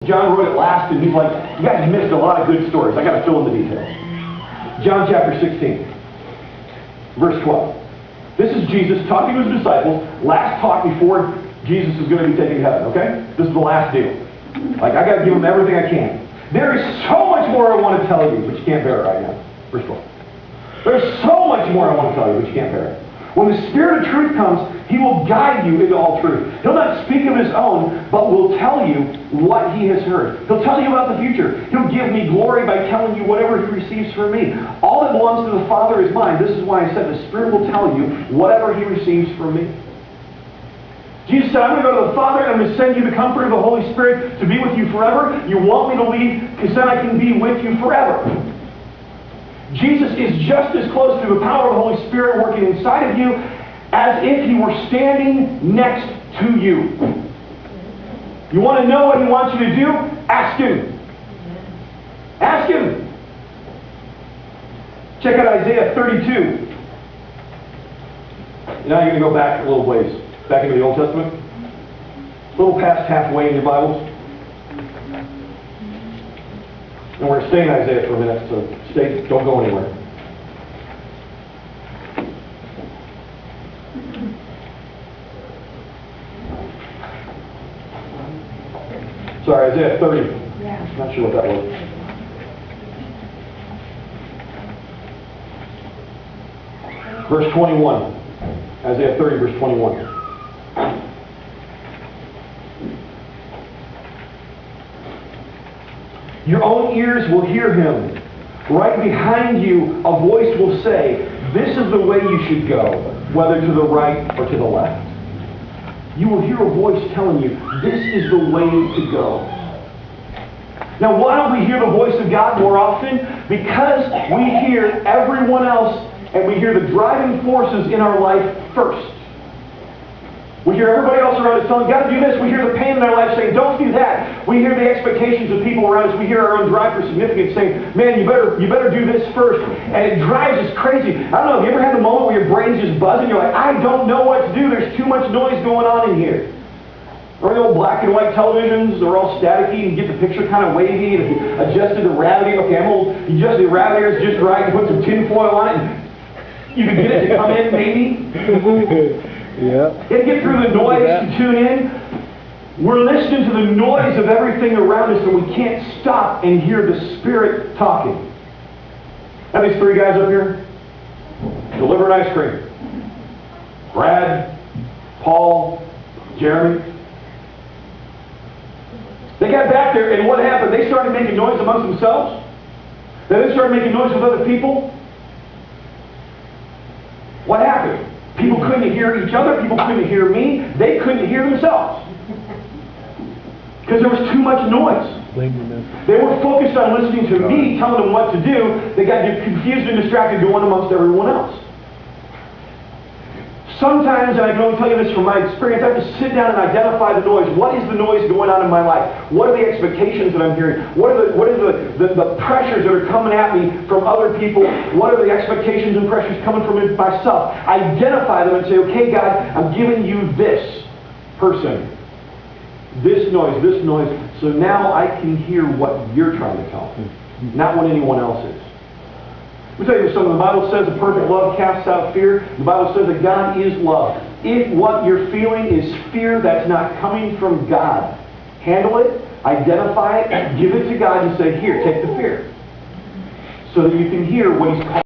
John wrote it last, and he's like, you guys missed a lot of good stories. I got to fill in the details. John chapter 16, verse 12. This is Jesus talking to his disciples. Last talk before Jesus is going to be taken to heaven, okay? This is the last deal. Like, I got to give him everything I can. There is so much more I want to tell you, but you can't bear it right now. Verse 12. There's so much more I want to tell you, but you can't bear it. When the Spirit of truth comes, He will guide you into all truth. He'll not speak of His own, but will tell you what He has heard. He'll tell you about the future. He'll give me glory by telling you whatever He receives from me. All that belongs to the Father is mine. This is why I said the Spirit will tell you whatever He receives from me. Jesus said, I'm going to go to the Father, and I'm going to send you the Comforter of the Holy Spirit to be with you forever. You want me to leave, because then I can be with you forever. Jesus is just as close to the power of the Holy Spirit working inside of you as if He were standing next to you. You want to know what He wants you to do? Ask Him. Ask Him. Check out Isaiah 32. Now you're going to go back a little ways. Back into the Old Testament. A little past halfway in your Bibles. And we're going to stay in Isaiah for a minute, so don't go anywhere. Sorry, Isaiah 30. Yeah. Not sure what that was. Verse 21. Isaiah 30, verse 21. Your own ears will hear Him. Right behind you, a voice will say, this is the way you should go, whether to the right or to the left. You will hear a voice telling you, this is the way to go. Now, why don't we hear the voice of God more often? Because we hear everyone else, and we hear the driving forces in our life first. We hear everybody else around us telling, got to do this. We hear the pain in our life saying, don't do that. We hear the expectations of people around us. We hear our own drive for significance saying, man, you better do this first. And it drives us crazy. I don't know, have you ever had the moment where your brain's just buzzing? You're like, I don't know what to do. There's too much noise going on in here. Or the old black and white televisions, they're all staticky and you get the picture kind of wavy. And if you adjusted the gravity, okay, I'm old. You adjust the gravity just right and put some tin foil on it. And you can get it to come in, maybe. Yeah. And get through the noise to tune in. We're listening to the noise of everything around us, and we can't stop and hear the Spirit talking. Now these three guys up here, delivering ice cream. Brad, Paul, Jeremy. They got back there, and what happened? They started making noise amongst themselves. Then they started making noise with other people. What happened? People couldn't hear each other. People couldn't hear me. They couldn't hear themselves. Because there was too much noise. They were focused on listening to me, telling them what to do. They got confused and distracted going amongst everyone else. Sometimes, and I can only tell you this from my experience, I have to sit down and identify the noise. What is the noise going on in my life? What are the expectations that I'm hearing? What are the pressures that are coming at me from other people? What are the expectations and pressures coming from myself? Identify them and say, okay, God, I'm giving you this person, this noise, so now I can hear what you're trying to tell me, not what anyone else is. Let me tell you something. The Bible says a perfect love casts out fear. The Bible says that God is love. If what you're feeling is fear that's not coming from God, handle it, identify it, give it to God and say, here, take the fear. So that you can hear what He's calling.